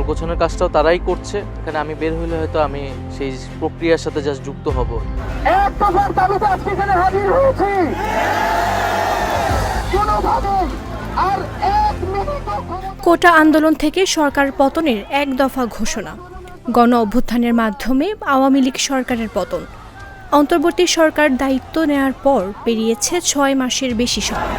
গোছানোর কাজটাও তারাই করছে। এখানে আমি বের হইলে হয়তো আমি সেই প্রক্রিয়ার সাথে জাস্ট যুক্ত হব। কোটা আন্দোলন থেকে সরকার পতনের এক দফা ঘোষণা, গণ অভ্যুত্থানের মাধ্যমে আওয়ামী লীগ সরকারের পতন। অন্তর্বর্তী সরকার দায়িত্ব নেয়ার পর পেরিয়েছে 6 মাসের বেশি সময়।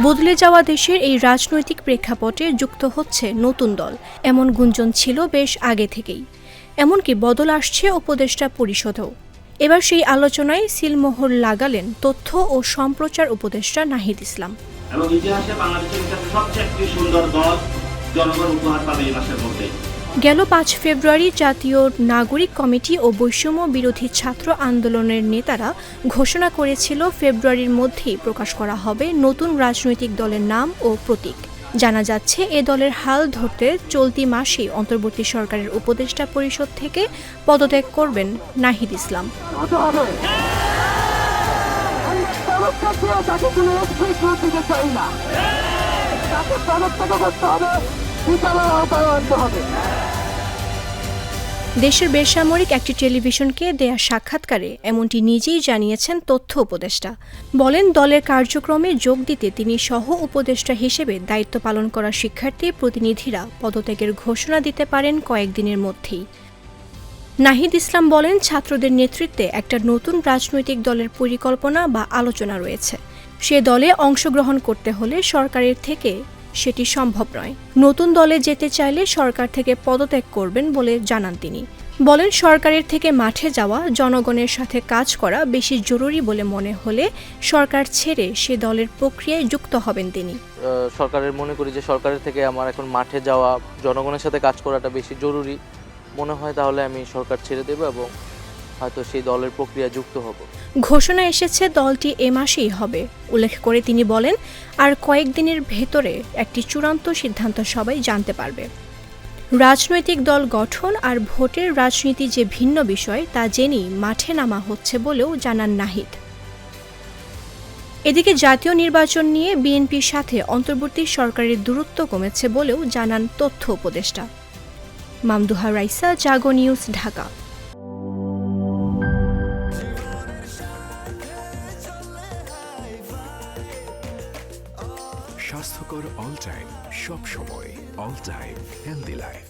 বদলে যাওয়া দেশের এই রাজনৈতিক প্রেক্ষাপটে যুক্ত হচ্ছে নতুন দল, এমন গুঞ্জন ছিল বেশ আগে থেকেই। এমনকি বদল আসছে উপদেষ্টা পরিষদেও। এবার সেই আলোচনায় সিলমোহর লাগালেন তথ্য ও সম্প্রচার উপদেষ্টা নাহিদ ইসলাম। এবং ইতিহাসে বাংলাদেশের সবচেয়ে একটি সুন্দর দল জনগণ উপহার পাবে এই মাসের মধ্যে। গেল 5 ফেব্রুয়ারি জাতীয় নাগরিক কমিটি ও বৈষম্য বিরোধী ছাত্র আন্দোলনের নেতারা ঘোষণা করেছিল ফেব্রুয়ারির মধ্যেই প্রকাশ করা হবে নতুন রাজনৈতিক দলের নাম ও প্রতীক। জানা যাচ্ছে এ দলের হাল ধরতে চলতি মাসেই অন্তর্বর্তী সরকারের উপদেষ্টা পরিষদ থেকে পদত্যাগ করবেন নাহিদ ইসলাম। দেশের বেসামরিক একটি টেলিভিশনকে দেয়া সাক্ষাৎকারে এমনটি নিজেই জানিয়েছেন তথ্য উপদেষ্টা। বলেন, দলের কার্যক্রমে যোগ দিতে তিনি সহ উপদেষ্টা হিসেবে দায়িত্ব পালন করা শিক্ষার্থী প্রতিনিধিরা পদত্যাগের ঘোষণা দিতে পারেন কয়েকদিনের মধ্যেই। নাহিদ ইসলাম বলেন, ছাত্রদের নেতৃত্বে একটা নতুন রাজনৈতিক দলের পরিকল্পনা বা আলোচনা রয়েছে। সে দলে অংশগ্রহণ করতে হলে সরকারের থেকে সেটি সম্ভব নয়। নতুন দলে যেতে চাইলে সরকার থেকে পদত্যাগ করবেন বলে জানান তিনি। বলেন, সরকারের থেকে মাঠে যাওয়া, জনগণের সাথে কাজ করা বেশি জরুরি বলে মনে হলে সরকার ছেড়ে সে দলের প্রক্রিয়ায় যুক্ত হবেন তিনি। সরকারের মনে করি যে সরকারের থেকে আমার এখন মাঠে যাওয়া, জনগণের সাথে কাজ করাটা বেশি জরুরি মনে হয়, তাহলে আমি সরকার ছেড়ে দেব এবং হয়তো সেই দলের প্রক্রিয়া যুক্ত হব। ঘোষণা এসেছে দলটি এ মাসেই হবে উল্লেখ করে তিনি বলেন, আর কয়েকদিনের ভেতরে একটি চূড়ান্ত সিদ্ধান্ত সবাই জানতে পারবে। রাজনৈতিক দল গঠন আর ভোটের রাজনীতি যে ভিন্ন বিষয় তা জেনেই মাঠে নামা হচ্ছে বলেও জানান নাহিদ। এদিকে জাতীয় নির্বাচন নিয়ে বিএনপির সাথে অন্তর্বর্তী সরকারের দূরত্ব কমেছে বলেও জানান তথ্য উপদেষ্টা। মামদুহা রাইসা, জাগো নিউজ, ঢাকা। স্বাস্থ্যকর অল টাইম, সব সময় অল টাইম হেলদি লাইফ।